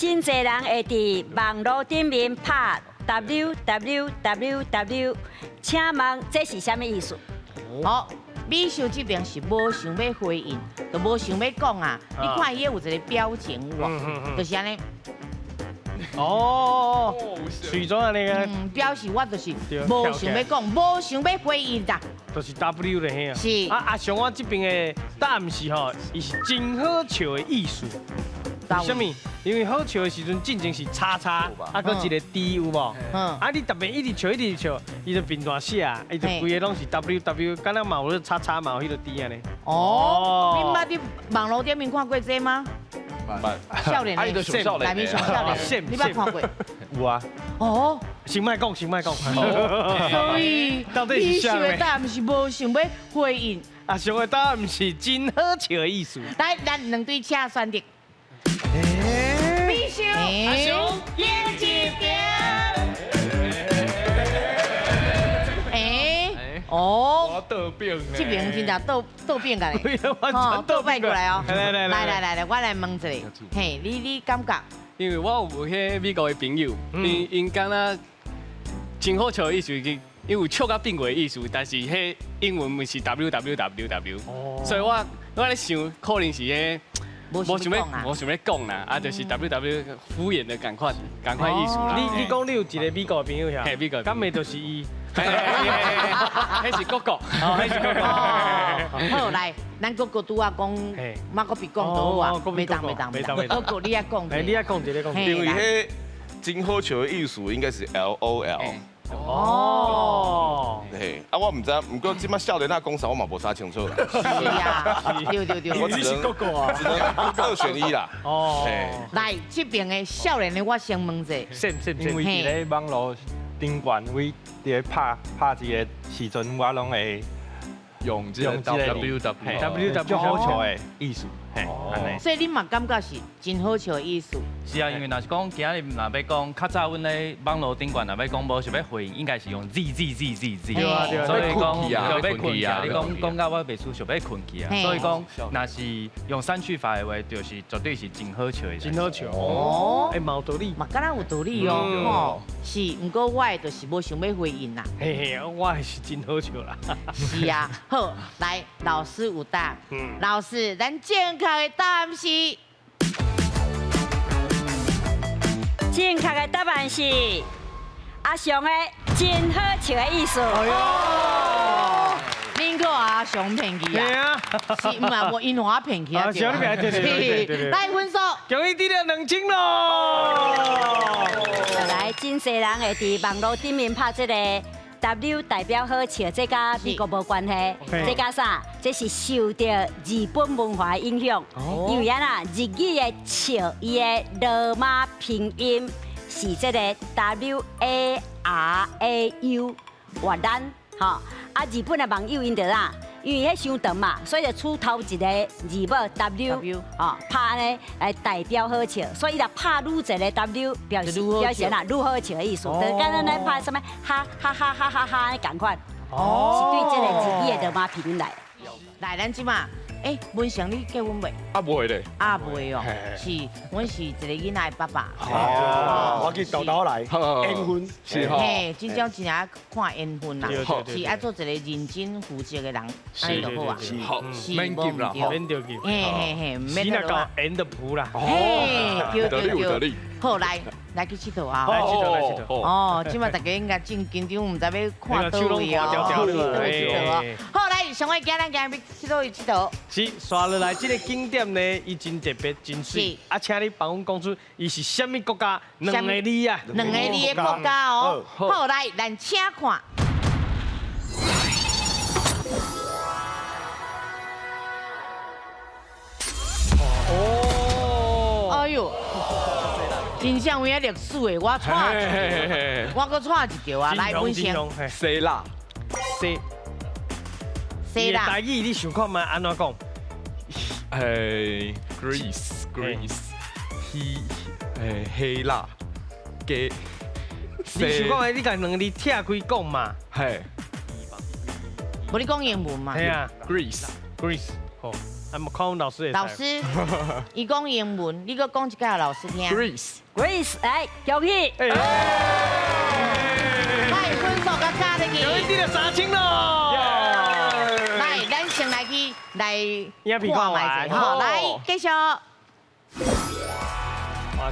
真侪人会伫网络顶面拍 www， 请问这是啥物意思？好，美秀这边是无想要回应，就无想要讲啊。你看伊有一个表情有就是安尼。哦，水中的那个，表示我就是无想要讲，无想要回应的。就是 W 的嘿啊。是。阿雄我这边的答案是吼，伊是真好笑的艺术。为什么？因为好笑的时阵进前是叉叉，啊，搁一个 D 有无？啊，你特别一直笑，一直笑，伊就变大写，伊就规个拢是 W， 敢若嘛有叉叉嘛有迄个 D 安尼。哦。你捌伫网络顶面看过这吗？少年的，内面上少年，你捌看过？有啊。哦。先莫讲，先莫讲。所以，到底是啥的答案是无想要回应。阿雄的答案是真好笑的艺术。来，咱两队请选择。必须。阿雄，演几遍。哦。我倒变呢。这边真正倒变过来。完全倒摆过来哦。来，我来问一下，嘿，你感觉？因为我有迄美国的朋友，因敢若真好笑的意思，因为笑甲变过的意思，但是迄英文咪是 www， 所以我咧想，可能是迄无想要讲啦，啊，就是 www 敷衍的赶快意思啦。你讲你有一个美国朋友呀？嘿，美国，敢咪就是伊？迄是哥哥，迄是哥哥。好来，咱哥哥拄啊讲，马哥比讲倒好啊，袂当。哥哥你也讲，你也讲一个讲。因为迄真好笑的艺术应该是 LOL。哦。嘿，啊，我唔知，不过即摆少年那讲啥，我嘛无啥清楚啦。是啊，对。我只是哥哥啊，只能2选1啦。哦。来，这边的少年的我先问一下，因为伫咧网络顶管位伫咧拍一个时阵，我拢会用这个 www 好笑的艺术，嘿，安尼。所以你嘛感觉是真好笑的意思。是啊，因为若是讲今日若要讲，较早阮咧网络顶管若要讲无想要回应，应该是用 Z。对啊，所以讲要困去啊，你讲到我袂输，想要困去啊。所以讲，若是用删去法的话，就是绝对是真好笑的。真好笑哦，哎，有道理。嘛，敢若有道理哦，吼。是，不过我就是无想要回应啦。嘿，我也是真好笑啦。是啊，好，来，老师有答案。老师，咱正确的答案是。正确的答案是阿雄的真好笑的意思。哎呦，恁个阿雄骗去啊？是唔系我因我骗去啊？对对。来分数，终于得了2000咯！来，真侪人会伫网络顶面拍这个 W 代表好笑，这甲美国无关系，这甲啥？这是受到日本文化影响。因为啊，日语的笑，伊的罗马拼音是这个 WARAU 越南，吼啊，日本的网友因着啦，因为迄伤长嘛，所以就出头一个字母 W， 哦，拍呢来代表好笑，所以伊就拍愈一个 W 表示啦，愈好笑的意思，就跟咱来拍什么哈哈哈哈哈哈的共款，是对这个日语的罗马拼音来。来，咱即嘛，文祥你结婚未？啊，袂咧。啊，袂哦，是，阮是一个囡仔的爸爸。哦，我去豆豆来缘分，是吼。嘿，真正真爱看缘分啦，是爱做一个认真负责的人，安尼就好啊。是，免急啦，免着急。嘿，免得到缘的谱啦。嘿，对。好，来去佚佗啊！来佚佗。哦，即马大家应该正紧张，唔知要看倒位哦。好，来，上位今咱今日去佗佚佗。是，刷落来这个景点呢，伊真特别，真水。啊，请你帮阮讲出，伊是什么国家？2个字啊？2个字的国家哦。好，来，咱请看。哦。哎呦！真像有影历史的，我我搁串一条啊，来分享。西啦，西啦。台语你想看嘛？安怎讲？Greece，希腊，你想看的，你甲2个字拆开讲嘛？嘿。无你讲英文嘛？系啊 ，Greece，好。啊，看阮老师会。老师，伊讲英文，你搁讲一个老师听。 Grace， 来，恭喜！哎，来，分数甲加入有一去。定的3000咯。来，咱先来去来影片看完好，来继续。哇，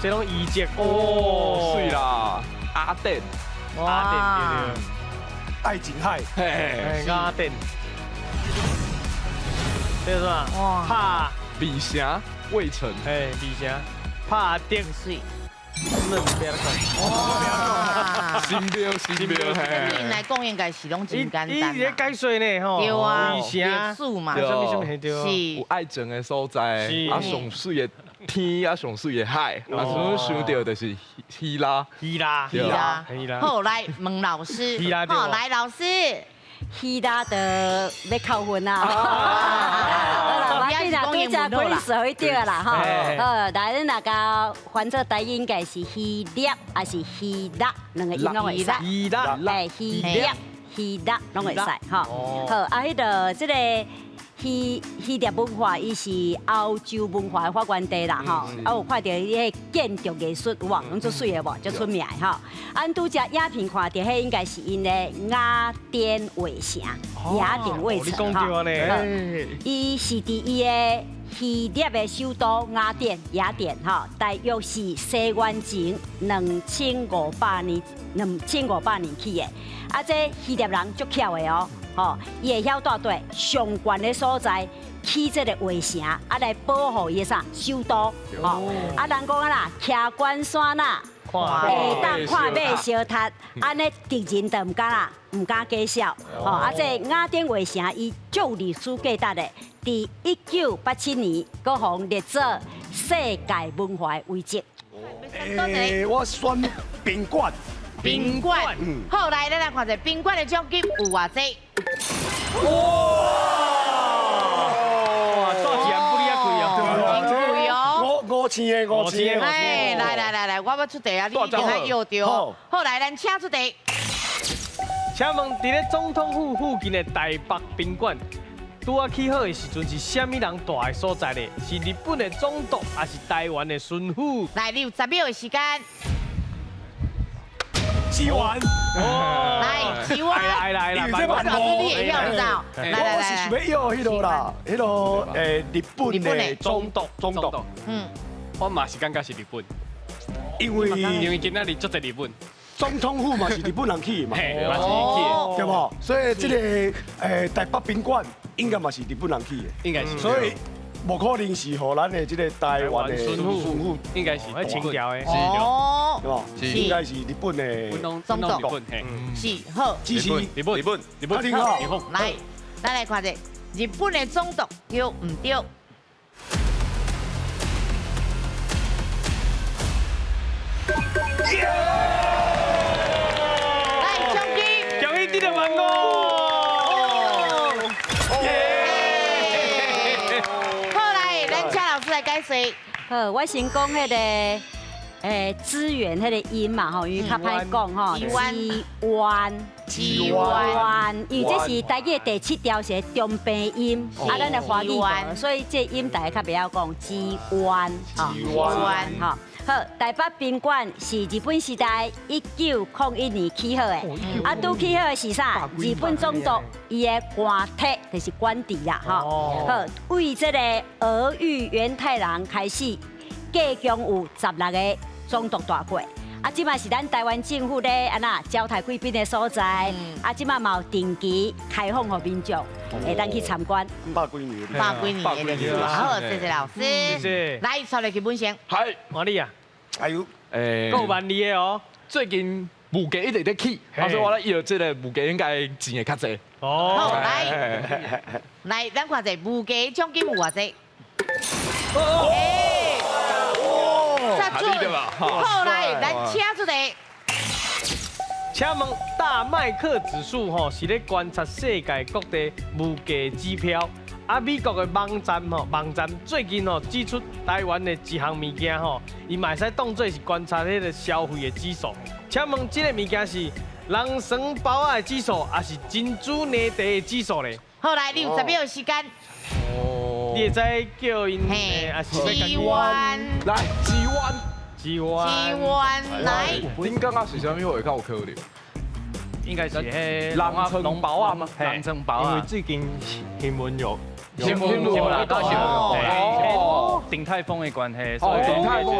这种衣节哦，水啦，阿电，阿电爱情海，对对，阿电，这是啥？哇拍，比侠魏晨，哎，比啥？拍电水。嫩不要讲。哇！新标，这对因来讲应该是拢真简单伊在啦。解说呢吼。对啊，比啥？数嘛。什么对？有是。爱情的所在，是啊，上水的天，啊，上水的海，啊，所想到就是希腊，希腊，是啦希腊。好，来问老师。希腊对好，来老师。希拉的要扣分啊！好啦，我记啦，对只 Grace 好一点啦哈。来，咱大家翻做台语应该是希腊还是希腊，两个音拢会使。希腊，哎，希腊拢会使哈。好，啊，迄个这个希腊文化，伊是欧洲文化的发源地啦，吼。啊，有看到伊迄建筑艺术，有无？拢做水的无？足出名的吼。俺拄只影片看到，迄应该是因的雅典卫城，雅典卫你城讲对呢。伊是伫伊的希腊的首都雅典吼，大约是西元前2500年起的。啊，这希腊人足巧的哦。吼，伊会晓带队上悬的所在起这个卫城，啊来保护伊啥首都。吼，啊人讲啊啦，徛关山啦，会当看马烧塔，安尼敌人就唔敢假笑。吼，啊这雅典卫城伊足历史价值的，伫1987年，佫互列做世界文化遗迹。我选宾馆。宾馆。好，来，咱来看者宾馆的奖金有偌济？哇，做钱不离啊贵哦。真贵哦。 5000的。哎，来，我要出题啊！你一定要要着。好，来，咱请出题。请问，伫咧总统府附近的台北宾馆，拄啊起好的时阵是虾米人住的所在呢？是日本的总督，还是台湾的巡抚？来，你有10秒的时间。支湾。来，支湾。来，老师你也要知道。来，我是想要迄个啦，迄个日本的总督。我嘛是感觉是日本，因为今仔日足侪日本，总统府嘛是日本人起的嘛，嘿，嘛是去对无？所以这个台北宾馆应该嘛是日本人起的，应该是，所以无可能是互咱的这个台湾的巡抚，应该是我情调的。哦，对无？是应该是日本的总督日本，嘿，是好。支持日本，啊你好来，咱来看者日本的总督对唔对？来，奖金。奖金1万5。好，来，咱请老师来解说。好，我先讲迄个资源迄个音嘛吼，因为较歹讲吼，支湾，因为这是台语第7条是中平音，啊，咱的华语无，所以这音大家较袂晓讲支湾，吼。好，台北宾馆是日本时代1901年起好的，啊，拄起好的是啥？日本总督伊的官邸就是官邸啦，吼。好，为这个俄语元太郎开始，计共有16个总督大过。啊，即嘛是咱台湾政府咧，安那招待贵宾的所在。啊，即嘛嘛有定期开放给民众，会当去参观。100几年的。 100几年的历史，好，谢谢老师。谢谢。来，抄来基本先。嗨，我你啊，还有够万里的哦。最近物价一直在起，所以我咧以为这个物价应该钱会较济。好，哦。来，咱看者物价奖金有偌济？合理对吧？好，来，咱请出题。请问大麦克指数吼是咧观察世界各地物价指标，啊美国的网站最近吼指出台湾的一项物件吼，伊嘛会使当做是观察迄个消费的指数。请问这个物件是人参包仔的指数，还是珍珠奶茶的指数咧？好，来，你有10秒的时间。你会使叫因嘿还是要鸡丸，来鸡丸，鸡丸。鸡丸来，恁刚刚是啥物会较有可能？应该是迄人称包啊吗？人称包因为啊，最近新闻有新闻有啦，到新闻鼎泰丰的关系，所以鼎泰丰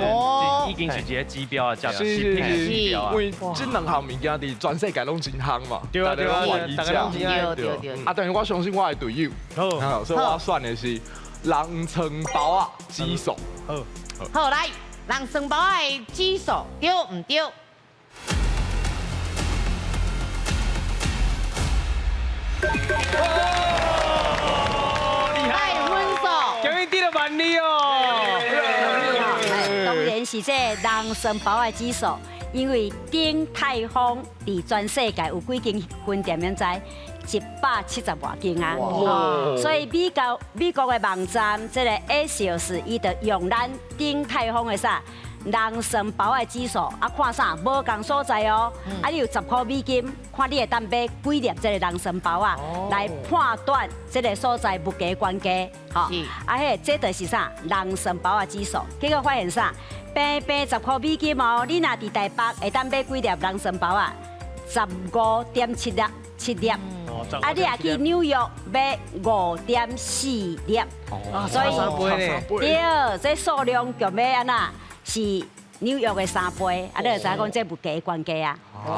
已经是一个指标啊，食是食品的指因标啊。为这两项物件伫全世界拢真夯嘛，对啊对啊大家拢愿意大家拢食真爱对对。啊，但是我相信我的队友，好，所以我选的是人称包啊鸡手。好来，人生包的指数对唔对？来分数。终于得了万里哦！当然是这人参包的指数，因为鼎泰丰伫全世界有几间分店免知？170多间啊！所以美国的网站这个 ASIOS 伊就用咱鼎泰丰的啥人参包的指数啊，看啥无共所在哦。啊，你有10块美金，看你会当买几粒这个人参包啊，来判断这个所在物价关价。吼，啊，这就是啥人参包的指数。结果发现啥，平10块美金哦，你若伫台北会当买几粒人参包啊？15.7粒。啊，你也去纽约买5.4粒，所以对，这数量就要安那是纽约的3倍，啊，你就知影讲这物价关价啊。